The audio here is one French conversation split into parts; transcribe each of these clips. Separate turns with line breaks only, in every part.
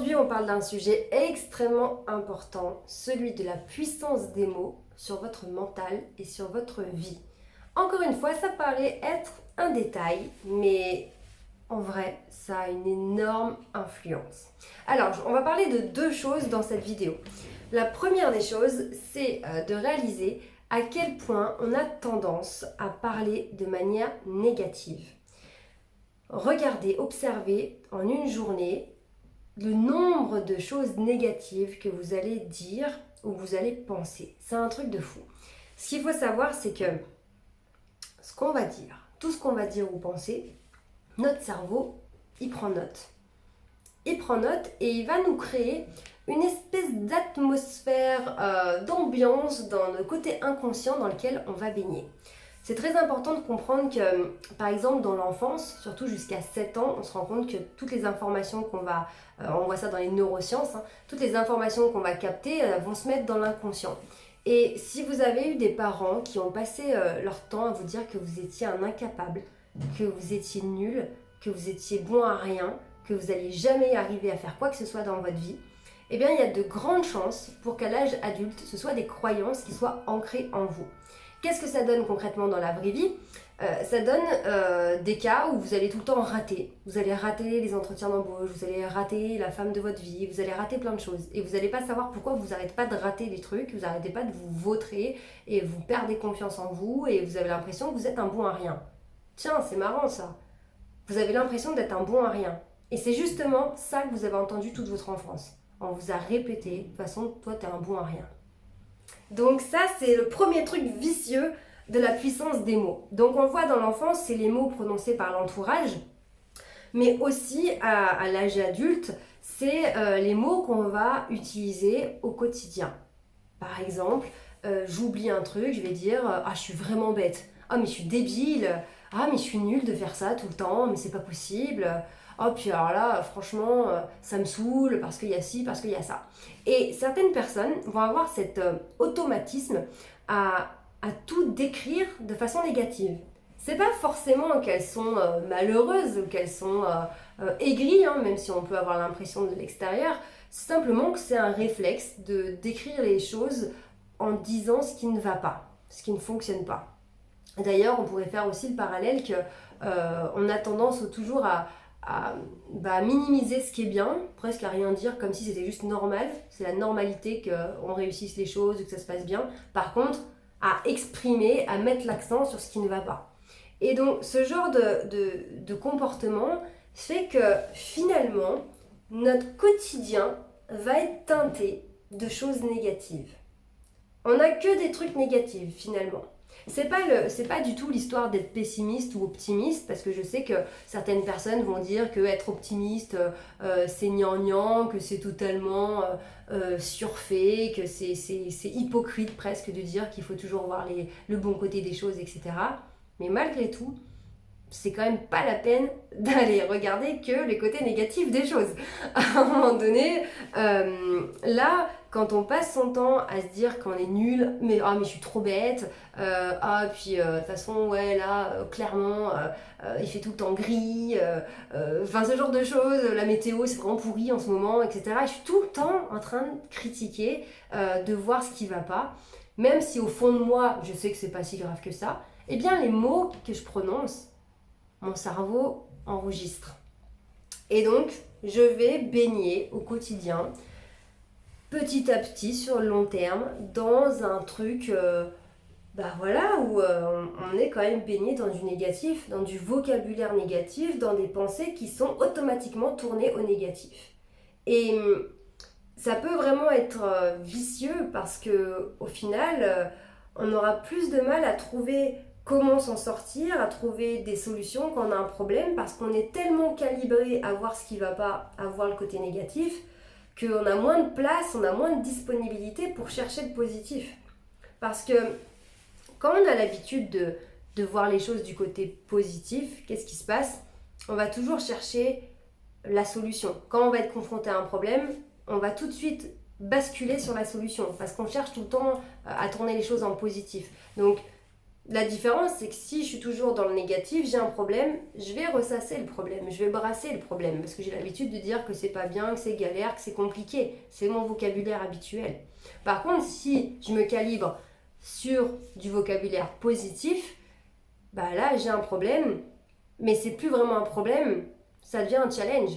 Aujourd'hui, on parle d'un sujet extrêmement important, celui de la puissance des mots sur votre mental et sur votre vie. Encore une fois, ça paraît être un détail, mais en vrai, ça a une énorme influence. Alors, on va parler de deux choses dans cette vidéo. La première des choses, c'est de réaliser à quel point on a tendance à parler de manière négative. Regardez, observez en une journée le nombre de choses négatives que vous allez dire ou vous allez penser. C'est un truc de fou. Ce qu'il faut savoir, c'est que ce qu'on va dire, tout ce qu'on va dire ou penser, notre cerveau, il prend note. Il prend note et il va nous créer une espèce d'atmosphère, d'ambiance dans le côté inconscient dans lequel on va baigner. C'est très important de comprendre que, par exemple, dans l'enfance, surtout jusqu'à 7 ans, on se rend compte que toutes les informations qu'on va, on voit ça dans les neurosciences, toutes les informations qu'on va capter vont se mettre dans l'inconscient. Et si vous avez eu des parents qui ont passé leur temps à vous dire que vous étiez un incapable, que vous étiez nul, que vous étiez bon à rien, que vous n'alliez jamais arriver à faire quoi que ce soit dans votre vie, eh bien, il y a de grandes chances pour qu'à l'âge adulte, ce soit des croyances qui soient ancrées en vous. Qu'est-ce que ça donne concrètement dans la vraie vie ? Ça donne des cas où vous allez tout le temps rater. Vous allez rater les entretiens d'embauche, vous allez rater la femme de votre vie, vous allez rater plein de choses. Et vous n'allez pas savoir pourquoi vous n'arrêtez pas de rater des trucs, vous n'arrêtez pas de vous vautrer et vous perdez confiance en vous et vous avez l'impression que vous êtes un bon à rien. Tiens, c'est marrant ça. Vous avez l'impression d'être un bon à rien. Et c'est justement ça que vous avez entendu toute votre enfance. On vous a répété, de toute façon, toi t'es un bon à rien. Donc ça, c'est le premier truc vicieux de la puissance des mots. Donc on le voit dans l'enfance, c'est les mots prononcés par l'entourage, mais aussi à l'âge adulte, c'est les mots qu'on va utiliser au quotidien. Par exemple, j'oublie un truc, je vais dire « Ah, je suis vraiment bête. Ah, mais je suis débile. Ah, mais je suis nulle de faire ça tout le temps, mais c'est pas possible. » Oh, puis alors là, franchement, ça me saoule parce qu'il y a ci, parce qu'il y a ça. Et certaines personnes vont avoir cet automatisme à tout décrire de façon négative. C'est pas forcément qu'elles sont malheureuses ou qu'elles sont aigries, même si on peut avoir l'impression de l'extérieur. C'est simplement que c'est un réflexe de décrire les choses en disant ce qui ne va pas, ce qui ne fonctionne pas. D'ailleurs, on pourrait faire aussi le parallèle qu'on a tendance toujours à minimiser ce qui est bien, presque à rien dire, comme si c'était juste normal. C'est la normalité qu'on réussisse les choses, que ça se passe bien. Par contre, à exprimer, à mettre l'accent sur ce qui ne va pas. Et donc, ce genre de comportement fait que finalement, notre quotidien va être teinté de choses négatives. On n'a que des trucs négatifs finalement. C'est pas du tout l'histoire d'être pessimiste ou optimiste, parce que je sais que certaines personnes vont dire que être optimiste c'est gnangnan, que c'est totalement surfait, que c'est hypocrite presque de dire qu'il faut toujours voir le bon côté des choses, etc. Mais malgré tout, c'est quand même pas la peine d'aller regarder que les côtés négatifs des choses. À un moment donné, là, quand on passe son temps à se dire qu'on est nul, mais je suis trop bête, puis de toute façon, ouais, là, clairement, il fait tout le temps gris, ce genre de choses, la météo, c'est vraiment pourri en ce moment, etc. Et je suis tout le temps en train de critiquer, de voir ce qui va pas, même si au fond de moi, je sais que c'est pas si grave que ça. Eh bien, les mots que je prononce, mon cerveau enregistre. Et donc, je vais baigner au quotidien, petit à petit, sur le long terme, dans un truc où on est quand même baigné dans du négatif, dans du vocabulaire négatif, dans des pensées qui sont automatiquement tournées au négatif. Et ça peut vraiment être vicieux parce que au final, on aura plus de mal à trouver comment s'en sortir, à trouver des solutions quand on a un problème, parce qu'on est tellement calibré à voir ce qui ne va pas, à voir le côté négatif, qu'on a moins de place, on a moins de disponibilité pour chercher le positif. Parce que quand on a l'habitude de voir les choses du côté positif, qu'est-ce qui se passe ? On va toujours chercher la solution. Quand on va être confronté à un problème, on va tout de suite basculer sur la solution, parce qu'on cherche tout le temps à tourner les choses en positif. Donc, La différence, c'est que si je suis toujours dans le négatif, j'ai un problème, je vais ressasser le problème, je vais brasser le problème, parce que j'ai l'habitude de dire que c'est pas bien, que c'est galère, que c'est compliqué. C'est mon vocabulaire habituel. Par contre, si je me calibre sur du vocabulaire positif, bah là, j'ai un problème, mais c'est plus vraiment un problème, ça devient un challenge.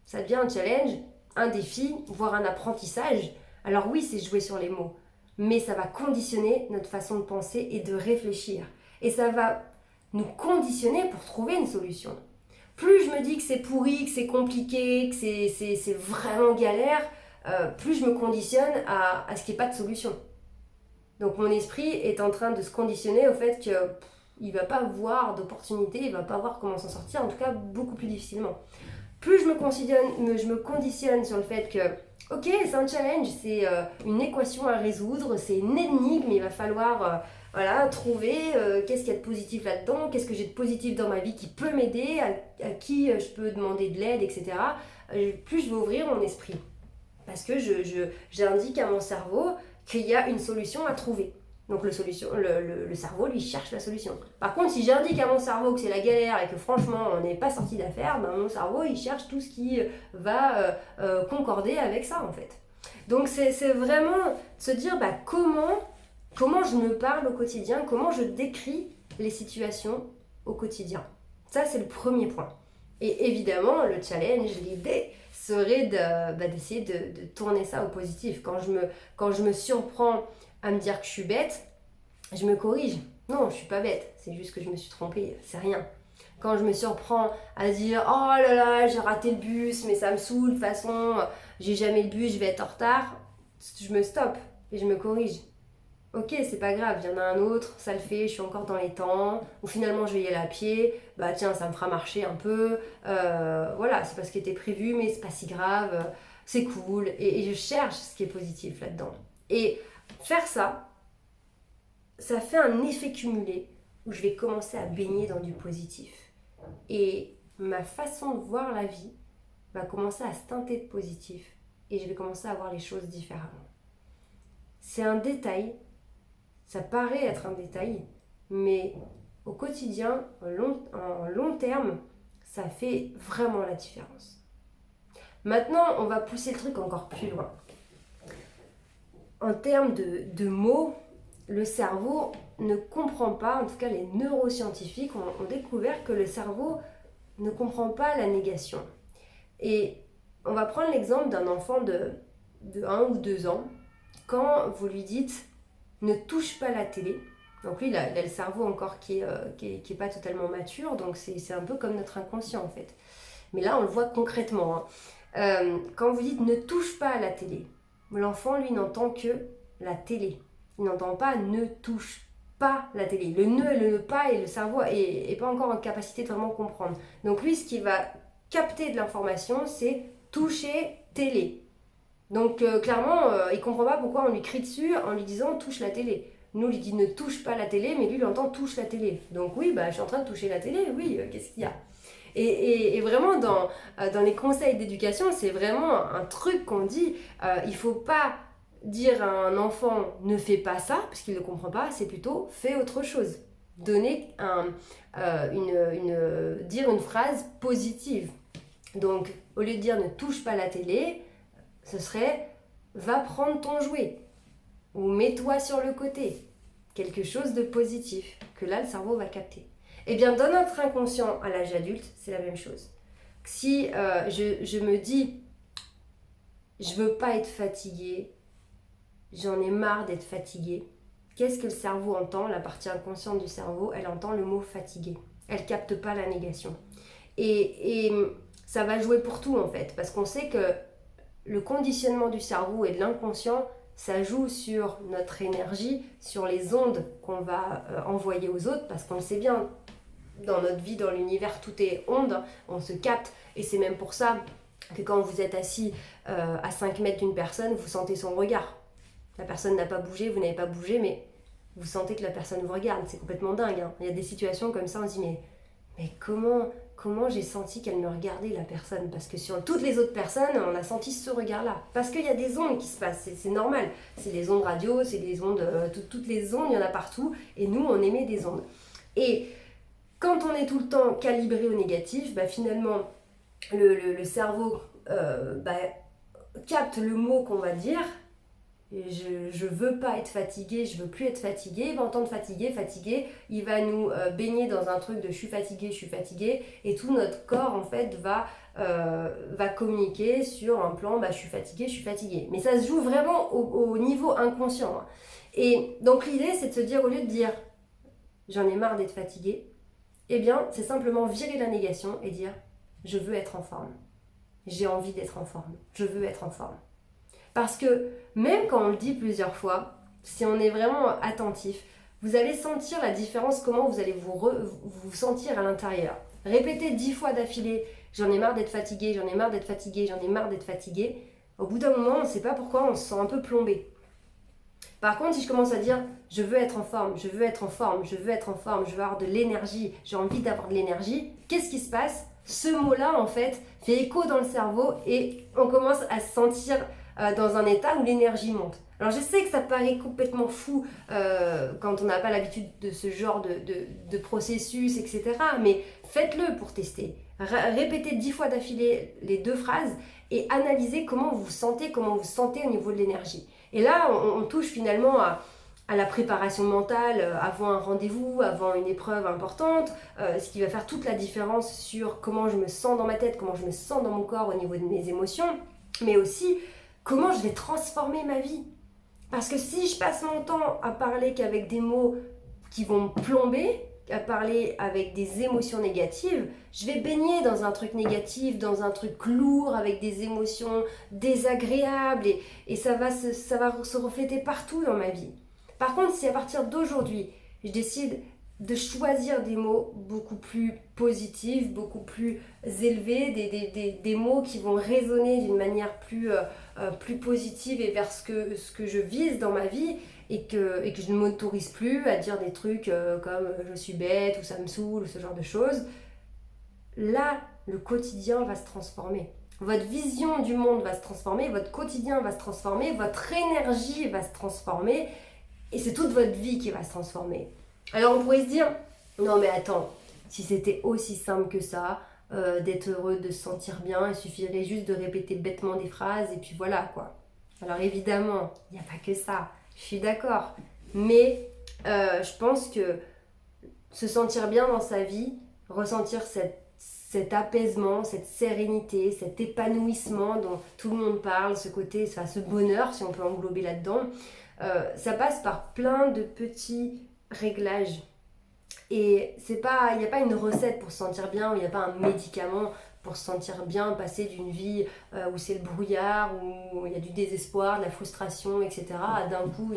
Ça devient un challenge, un défi, voire un apprentissage. Alors oui, c'est jouer sur les mots, mais ça va conditionner notre façon de penser et de réfléchir. Et ça va nous conditionner pour trouver une solution. Plus je me dis que c'est pourri, que c'est compliqué, que c'est vraiment galère, plus je me conditionne à ce qu'il n'y ait pas de solution. Donc mon esprit est en train de se conditionner au fait qu'il ne va pas voir d'opportunité, il ne va pas voir comment s'en sortir, en tout cas beaucoup plus difficilement. Plus je me conditionne sur le fait que, ok, c'est un challenge, c'est une équation à résoudre, c'est une énigme, il va falloir trouver qu'est-ce qu'il y a de positif là-dedans, qu'est-ce que j'ai de positif dans ma vie qui peut m'aider, à qui je peux demander de l'aide, etc. Plus je vais ouvrir mon esprit. Parce que j'indique à mon cerveau qu'il y a une solution à trouver. Donc le cerveau, lui, cherche la solution. Par contre, si j'indique à mon cerveau que c'est la galère et que franchement, on n'est pas sorti d'affaire, ben, mon cerveau, il cherche tout ce qui va concorder avec ça, en fait. Donc c'est vraiment se dire comment je me parle au quotidien, comment je décris les situations au quotidien. Ça, c'est le premier point. Et évidemment, le challenge, l'idée serait d'essayer de tourner ça au positif. Quand je me surprends à me dire que je suis bête, je me corrige. Non, je suis pas bête, c'est juste que je me suis trompée, c'est rien. Quand je me surprends à dire oh là là, j'ai raté le bus, mais ça me saoule, de toute façon, j'ai jamais le bus, je vais être en retard, je me stoppe et je me corrige. Ok, c'est pas grave, il y en a un autre, ça le fait, je suis encore dans les temps, ou finalement je vais y aller à pied, bah tiens, ça me fera marcher un peu, voilà, c'est pas ce qui était prévu, mais c'est pas si grave, c'est cool, et je cherche ce qui est positif là-dedans. Et faire ça, ça fait un effet cumulé où je vais commencer à baigner dans du positif. Et ma façon de voir la vie va commencer à se teinter de positif, et je vais commencer à voir les choses différemment. C'est un détail. Ça paraît être un détail, mais au quotidien, en long terme, ça fait vraiment la différence. Maintenant, on va pousser le truc encore plus loin. En termes de mots, le cerveau ne comprend pas, en tout cas les neuroscientifiques ont découvert que le cerveau ne comprend pas la négation. Et on va prendre l'exemple d'un enfant de 1 ou 2 ans. Quand vous lui dites ne touche pas la télé. Donc lui, il a le cerveau encore qui est pas totalement mature, donc c'est un peu comme notre inconscient en fait. Mais là, on le voit concrètement. Quand vous dites ne touche pas à la télé, l'enfant, lui, n'entend que la télé. Il n'entend pas ne touche pas la télé. Le ne et le pas, et le cerveau est pas encore en capacité de vraiment comprendre. Donc lui, ce qui va capter de l'information, c'est toucher télé. Donc clairement, il ne comprend pas pourquoi on lui crie dessus en lui disant touche la télé. Nous, on lui dit ne touche pas la télé, mais lui, il entend touche la télé. Donc oui, je suis en train de toucher la télé, oui, qu'est-ce qu'il y a ? Et vraiment, dans les conseils d'éducation, c'est vraiment un truc qu'on dit, il ne faut pas dire à un enfant ne fais pas ça, parce qu'il ne comprend pas, c'est plutôt fais autre chose. Donner dire une phrase positive. Donc, au lieu de dire ne touche pas la télé, ce serait va prendre ton jouet ou mets-toi sur le côté. Quelque chose de positif que là le cerveau va capter. Et bien dans notre inconscient à l'âge adulte, c'est la même chose. Si je me dis je veux pas être fatiguée, j'en ai marre d'être fatiguée, qu'est-ce que le cerveau entend ? La partie inconsciente du cerveau, elle entend le mot fatigué. Elle capte pas la négation. Et ça va jouer pour tout en fait, parce qu'on sait que le conditionnement du cerveau et de l'inconscient, ça joue sur notre énergie, sur les ondes qu'on va envoyer aux autres, parce qu'on le sait bien, dans notre vie, dans l'univers, tout est onde, on se capte, et c'est même pour ça que quand vous êtes assis à 5 mètres d'une personne, vous sentez son regard. La personne n'a pas bougé, vous n'avez pas bougé, mais vous sentez que la personne vous regarde, c'est complètement dingue. Hein. Il y a des situations comme ça, on se dit mais comment comment j'ai senti qu'elle me regardait, la personne. Parce que sur toutes les autres personnes, on a senti ce regard-là. Parce qu'il y a des ondes qui se passent, c'est normal. C'est des ondes radio, c'est des ondes, toutes les ondes, il y en a partout. Et nous, on émet des ondes. Et quand on est tout le temps calibré au négatif, finalement, le cerveau capte le mot qu'on va dire. Je veux pas être fatigué, je veux plus être fatigué. Il va entendre fatigué, il va nous baigner dans un truc de je suis fatigué, et tout notre corps en fait va communiquer sur un plan je suis fatigué. Mais ça se joue vraiment au niveau inconscient. Hein. Et donc l'idée c'est de se dire, au lieu de dire j'en ai marre d'être fatigué, eh bien c'est simplement virer la négation et dire je veux être en forme. J'ai envie d'être en forme, je veux être en forme. Parce que même quand on le dit plusieurs fois, si on est vraiment attentif, vous allez sentir la différence, comment vous allez vous sentir à l'intérieur. Répétez 10 fois d'affilée, j'en ai marre d'être fatigué, j'en ai marre d'être fatigué, j'en ai marre d'être fatigué. Au bout d'un moment, on ne sait pas pourquoi, on se sent un peu plombé. Par contre, si je commence à dire, je veux être en forme, je veux être en forme, je veux être en forme, je veux avoir de l'énergie, j'ai envie d'avoir de l'énergie, qu'est-ce qui se passe ? Ce mot-là, en fait, fait écho dans le cerveau et on commence à se sentir dans un état où l'énergie monte. Alors je sais que ça paraît complètement fou quand on n'a pas l'habitude de ce genre de processus, etc. Mais faites-le pour tester. Répétez 10 fois d'affilée les 2 phrases et analysez comment vous sentez au niveau de l'énergie. Et là, on touche finalement à la préparation mentale avant un rendez-vous, avant une épreuve importante, ce qui va faire toute la différence sur comment je me sens dans ma tête, comment je me sens dans mon corps au niveau de mes émotions, mais aussi comment je vais transformer ma vie. Parce que si je passe mon temps à parler qu'avec des mots qui vont me plomber, à parler avec des émotions négatives, je vais baigner dans un truc négatif, dans un truc lourd, avec des émotions désagréables, et ça va se refléter partout dans ma vie. Par contre, si à partir d'aujourd'hui, je décide de choisir des mots beaucoup plus positifs, beaucoup plus élevés, des mots qui vont résonner d'une manière plus positive et vers ce que je vise dans ma vie, et que je ne m'autorise plus à dire des trucs comme je suis bête ou ça me saoule ou ce genre de choses, là, le quotidien va se transformer. Votre vision du monde va se transformer, votre quotidien va se transformer, votre énergie va se transformer, et c'est toute votre vie qui va se transformer. Alors on pourrait se dire, non mais attends, si c'était aussi simple que ça, d'être heureux, de se sentir bien, il suffirait juste de répéter bêtement des phrases et puis voilà quoi. Alors évidemment, il n'y a pas que ça, je suis d'accord. Mais je pense que se sentir bien dans sa vie, ressentir cet apaisement, cette sérénité, cet épanouissement dont tout le monde parle, ce côté, ce bonheur, si on peut englober là-dedans, ça passe par plein de petits réglages. Et il n'y a pas une recette pour se sentir bien, ou il n'y a pas un médicament pour se sentir bien, passer d'une vie où c'est le brouillard, où il y a du désespoir, de la frustration, etc., à d'un coup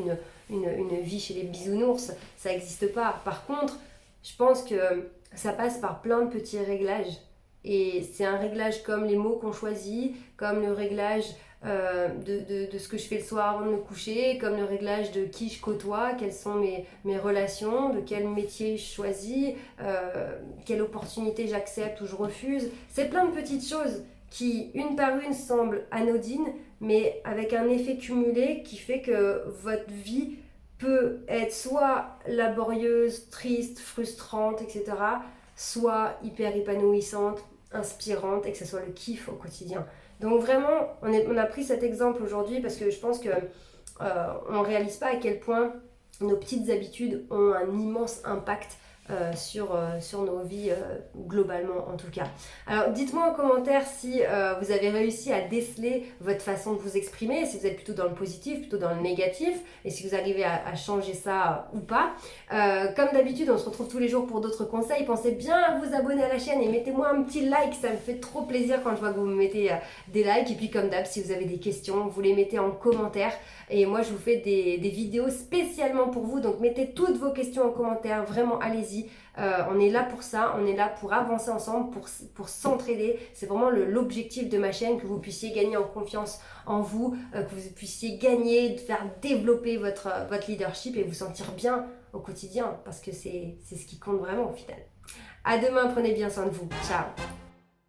une vie chez les bisounours. Ça n'existe pas. Par contre, je pense que ça passe par plein de petits réglages. Et c'est un réglage comme les mots qu'on choisit, comme le réglage de ce que je fais le soir avant de me coucher, comme le réglage de qui je côtoie, quelles sont mes relations, de quel métier je choisis, quelle opportunité j'accepte ou je refuse. C'est plein de petites choses qui, une par une, semblent anodines, mais avec un effet cumulé qui fait que votre vie peut être soit laborieuse, triste, frustrante, etc., soit hyper épanouissante, inspirante, et que ce soit le kiff au quotidien. Donc vraiment, on a pris cet exemple aujourd'hui parce que je pense qu'on ne réalise pas à quel point nos petites habitudes ont un immense impact sur nos vies, globalement en tout cas. Alors dites-moi en commentaire si vous avez réussi à déceler votre façon de vous exprimer, si vous êtes plutôt dans le positif, plutôt dans le négatif, et si vous arrivez à changer ça ou pas. Comme d'habitude, on se retrouve tous les jours pour d'autres conseils. Pensez bien à vous abonner à la chaîne et mettez-moi un petit like, ça me fait trop plaisir quand je vois que vous me mettez des likes. Et puis comme d'hab, si vous avez des questions, vous les mettez en commentaire. Et moi, je vous fais des vidéos spécialement pour vous. Donc mettez toutes vos questions en commentaire, vraiment allez-y. On est là pour ça, on est là pour avancer ensemble, pour s'entraider. C'est vraiment l'objectif de ma chaîne, que vous puissiez gagner en confiance en vous, que vous puissiez gagner, de faire développer votre leadership et vous sentir bien au quotidien, parce que c'est ce qui compte vraiment au final. À demain, prenez bien soin de vous. Ciao!